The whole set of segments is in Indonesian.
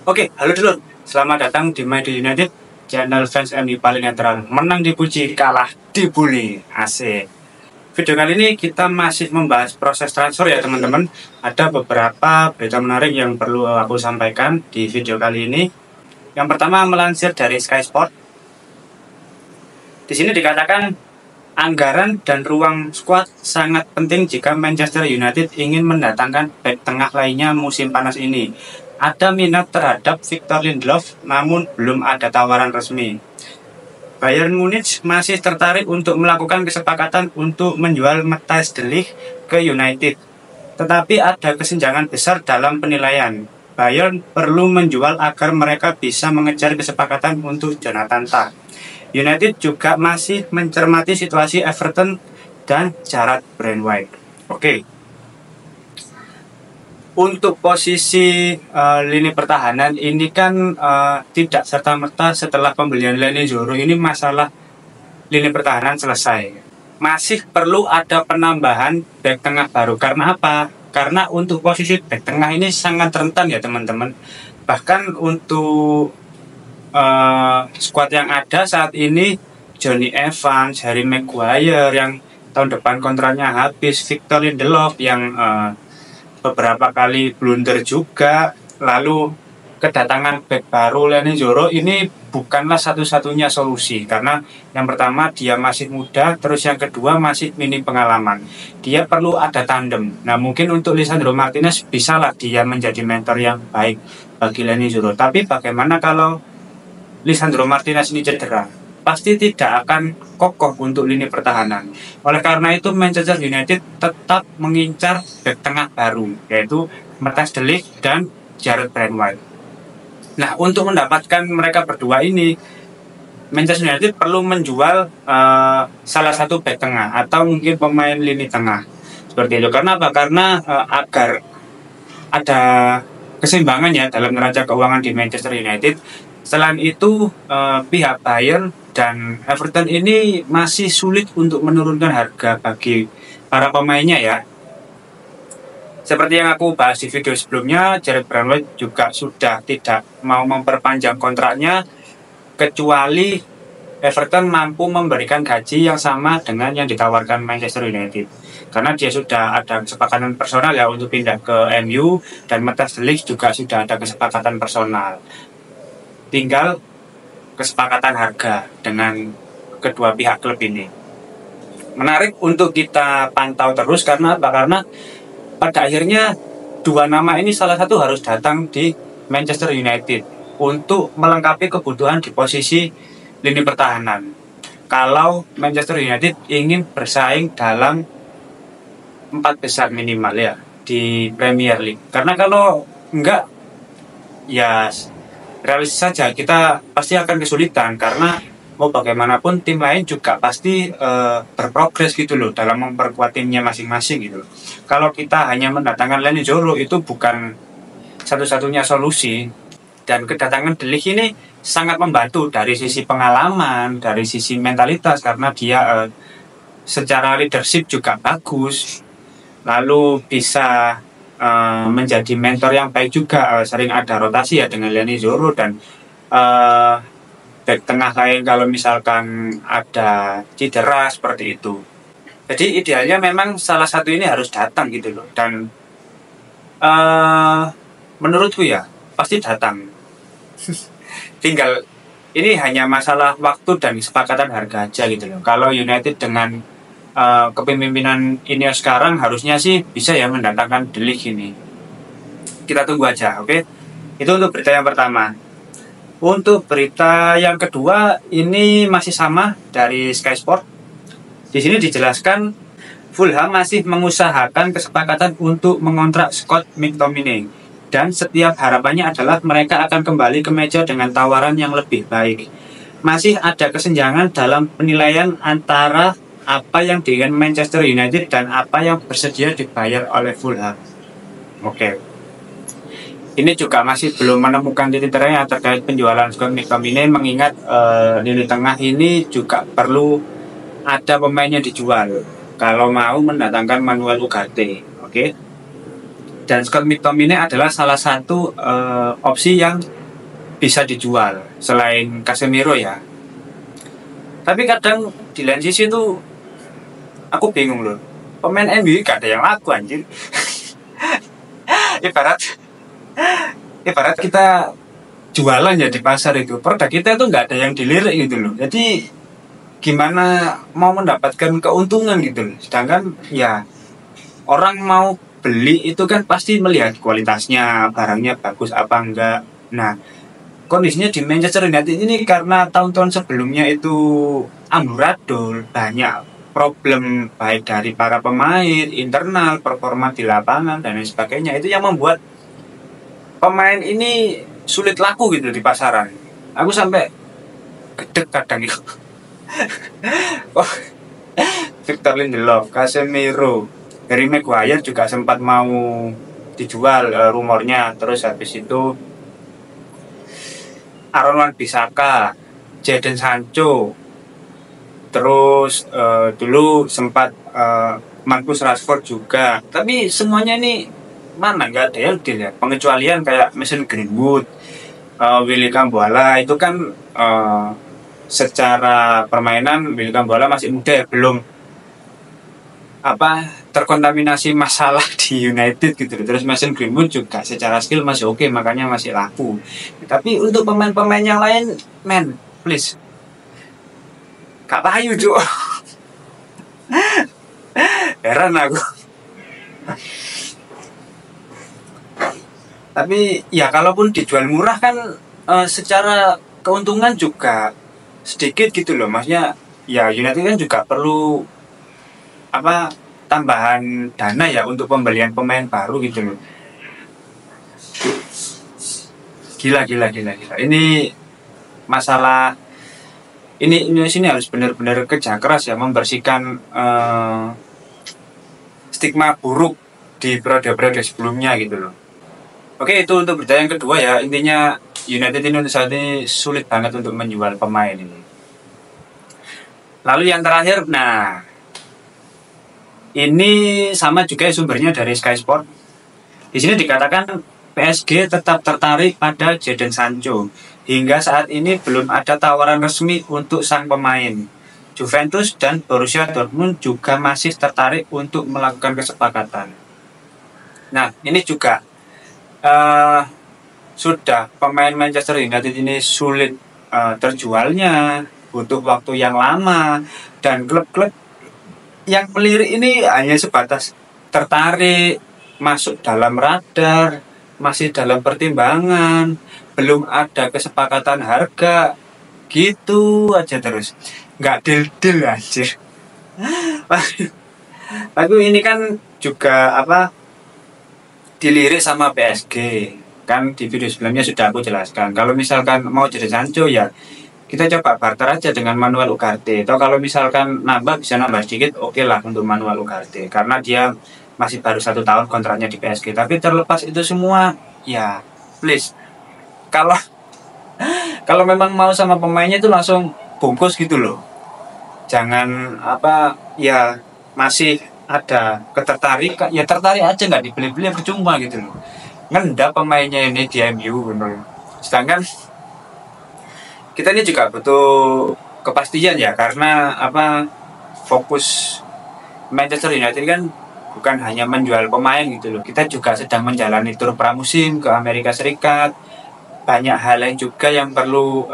Oke, halo dulur. Selamat datang di My United, channel fans MU paling netral. Menang dipuji, kalah dibully. Asik. Video kali ini kita masih membahas proses transfer ya teman-teman. Ada beberapa berita menarik yang perlu aku sampaikan di video kali ini. Yang pertama melansir dari Sky Sport. Di sini dikatakan anggaran dan ruang skuad sangat penting jika Manchester United ingin mendatangkan bek tengah lainnya musim panas ini. Ada minat terhadap Victor Lindelof, namun belum ada tawaran resmi. Bayern Munich masih tertarik untuk melakukan kesepakatan untuk menjual Matthijs de Ligt ke United. Tetapi ada kesenjangan besar dalam penilaian. Bayern perlu menjual agar mereka bisa mengejar kesepakatan untuk Jonathan Tah. United juga masih mencermati situasi Everton dan Jarrad Brandwhite. Oke. Untuk posisi lini pertahanan ini kan tidak serta-merta setelah pembelian Leny Yoro ini masalah lini pertahanan selesai. Masih perlu ada penambahan bek tengah baru. Karena apa? Karena untuk posisi bek tengah ini sangat rentan ya teman-teman. Bahkan untuk skuad yang ada saat ini, Jonny Evans, Harry Maguire yang tahun depan kontraknya habis, Victor Lindelof yang beberapa kali blunder juga, lalu kedatangan bek baru Leny Yoro ini bukanlah satu-satunya solusi, karena yang pertama dia masih muda, terus yang kedua masih minim pengalaman, dia perlu ada tandem. Nah mungkin untuk Lisandro Martinez bisalah dia menjadi mentor yang baik bagi Leny Yoro, tapi bagaimana kalau Lisandro Martinez ini cedera? Pasti tidak akan kokoh untuk lini pertahanan. Oleh karena itu Manchester United tetap mengincar bek tengah baru, yaitu Matthijs de Ligt dan Jarrad Brandwhite. Nah, untuk mendapatkan mereka berdua ini, Manchester United perlu menjual salah satu bek tengah atau mungkin pemain lini tengah. Seperti itu. Karena apa? Karena agar ada keseimbangan ya dalam neraca keuangan di Manchester United. Selain itu, pihak Bayern dan Everton ini masih sulit untuk menurunkan harga bagi para pemainnya ya. Seperti yang aku bahas di video sebelumnya, Jarrad Brandwhite juga sudah tidak mau memperpanjang kontraknya kecuali Everton mampu memberikan gaji yang sama dengan yang ditawarkan Manchester United. Karena dia sudah ada kesepakatan personal ya untuk pindah ke MU, dan Matthijs de Ligt juga sudah ada kesepakatan personal. Tinggal kesepakatan harga dengan kedua pihak klub ini. Menarik untuk kita pantau terus karena apa? Karena pada akhirnya dua nama ini salah satu harus datang di Manchester United untuk melengkapi kebutuhan di posisi lini pertahanan. Kalau Manchester United ingin bersaing dalam 4 besar minimal ya di Premier League. Karena kalau enggak ya realistis saja kita pasti akan kesulitan, karena mau bagaimanapun tim lain juga pasti berprogres gitu loh dalam memperkuat timnya masing-masing gitu loh. Kalau kita hanya mendatangkan Leny Yoro itu bukan satu-satunya solusi, dan kedatangan de Ligt ini sangat membantu dari sisi pengalaman, dari sisi mentalitas, karena dia secara leadership juga bagus, lalu bisa menjadi mentor yang baik juga, sering ada rotasi ya dengan Leny Yoro, dan bek tengah lain kalau misalkan ada cedera seperti itu. Jadi idealnya memang salah satu ini harus datang gitu loh, dan menurutku ya pasti datang. Tinggal ini hanya masalah waktu dan kesepakatan harga aja gitu loh. Kalau United dengan kepemimpinan ini sekarang harusnya sih bisa ya mendatangkan de Ligt ini. Kita tunggu aja, oke? Itu untuk berita yang pertama. Untuk berita yang kedua ini masih sama dari Sky Sport. Di sini dijelaskan Fulham masih mengusahakan kesepakatan untuk mengontrak Scott McTominay, dan setiap harapannya adalah mereka akan kembali ke meja dengan tawaran yang lebih baik. Masih ada kesenjangan dalam penilaian antara apa yang diinginkan Manchester United dan apa yang bersedia dibayar oleh Fulham. Oke. Ini juga masih belum menemukan titik terang terkait penjualan Scott McTominay, mengingat lini tengah ini juga perlu ada pemain yang dijual kalau mau mendatangkan Manuel Ugarte. Oke. Dan Scott McTominay adalah salah satu opsi yang bisa dijual selain Casemiro ya. Tapi kadang di lain sisi tuh aku bingung loh. Pemain MU gak ada yang laku anjir. ibarat kita jualan ya di pasar itu, produk kita tuh nggak ada yang dilirik gitu loh. Jadi gimana mau mendapatkan keuntungan gitu loh. Sedangkan ya orang mau beli itu kan pasti melihat kualitasnya, barangnya bagus apa enggak. Nah, kondisinya di Manchester United ini karena tahun-tahun sebelumnya itu amburadul, banyak problem baik dari para pemain, internal, performa di lapangan dan lain sebagainya. Itu yang membuat pemain ini sulit laku gitu di pasaran. Aku sampai gedek kadang itu. Oh, Victor Lindelof, Casemiro, Harry Maguire juga sempat mau dijual rumornya. Terus habis itu Aaron Wan-Bissaka, Jadon Sancho, terus dulu sempat Marcus Rashford juga. Tapi semuanya ini mana nggak ada yang dilihat. Pengecualian kayak Mason Greenwood, Willy Kambuala itu kan secara permainan Willy Kambuala masih muda ya, belum terkontaminasi masalah di United gitu. Terus Mason Greenwood juga secara skill masih oke, makanya masih laku. Tapi untuk pemain-pemain yang lain, man, please, gak payu cuk. Heran aku. Tapi ya kalaupun dijual murah kan secara keuntungan juga sedikit gitu loh. Maksudnya ya United kan juga perlu tambahan dana ya untuk pembelian pemain baru gitu loh. Gila. Ini masalah ini sini harus benar-benar kerja keras ya, membersihkan stigma buruk di periode-periode sebelumnya gitu loh. Oke, itu untuk berita yang kedua ya. Intinya United ini untuk saat ini sulit banget untuk menjual pemain ini. Lalu yang terakhir, nah ini sama juga sumbernya dari Sky Sport. Di sini dikatakan PSG tetap tertarik pada Jadon Sancho. Hingga saat ini belum ada tawaran resmi untuk sang pemain. Juventus dan Borussia Dortmund juga masih tertarik untuk melakukan kesepakatan. Nah, ini juga sudah pemain Manchester United ini sulit terjualnya, butuh waktu yang lama, dan klub-klub yang melirik ini hanya sebatas tertarik, masuk dalam radar, masih dalam pertimbangan, belum ada kesepakatan harga, gitu aja terus, nggak deal anjir. Lalu ini kan juga dilirik sama PSG. Kan di video sebelumnya sudah aku jelaskan. Kalau misalkan mau jadi Sancho ya kita coba barter aja dengan Manuel Ugarte. Atau kalau misalkan bisa nambah sedikit, oke lah untuk Manuel Ugarte. Karena dia masih baru 1 tahun kontraknya di PSG. Tapi terlepas itu semua, ya please, kalau memang mau sama pemainnya itu langsung bungkus gitu loh. Jangan ya masih ada ketertarikan, ya tertarik aja, nggak dibeli-beli percuma gitu loh. Ngendap pemainnya ini di MU bener. Sedangkan kita ini juga butuh kepastian ya, karena fokus Manchester United kan bukan hanya menjual pemain gitu loh. Kita juga sedang menjalani tur pramusim ke Amerika Serikat. Banyak hal lain juga yang perlu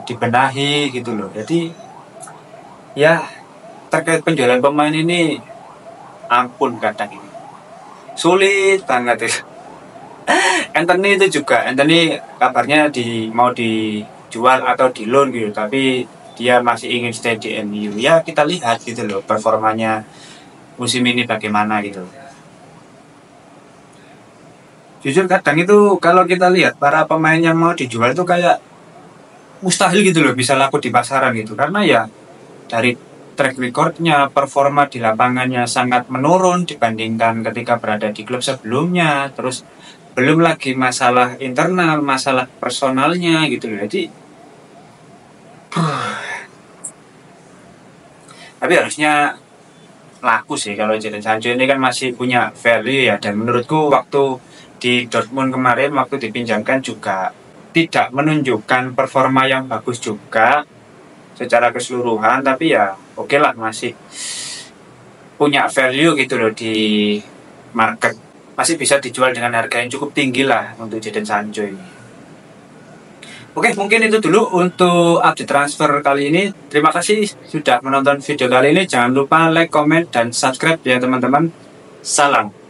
dibenahi gitu loh. Jadi ya terkait penjualan pemain ini, ampun kadang ini sulit banget ya. Anthony itu juga, Anthony kabarnya mau dijual atau di loan gitu, tapi dia masih ingin stay di MU. Ya kita lihat gitu loh performanya musim ini bagaimana gitu. Jujur kadang itu kalau kita lihat para pemain yang mau dijual itu kayak mustahil gitu loh bisa laku di pasaran gitu, karena ya dari track recordnya, performa di lapangannya sangat menurun dibandingkan ketika berada di klub sebelumnya. Terus belum lagi masalah internal, masalah personalnya gitu loh. Jadi tapi harusnya laku sih kalau Jadon Sancho ini kan masih punya value ya, dan menurutku waktu di Dortmund kemarin waktu dipinjamkan juga tidak menunjukkan performa yang bagus juga secara keseluruhan, tapi ya oke lah, masih punya value gitu loh di market, masih bisa dijual dengan harga yang cukup tinggi lah untuk Jadon Sancho ini. Oke, mungkin itu dulu untuk update transfer kali ini. Terima kasih sudah menonton video kali ini. Jangan lupa like, comment, dan subscribe ya teman-teman. Salam.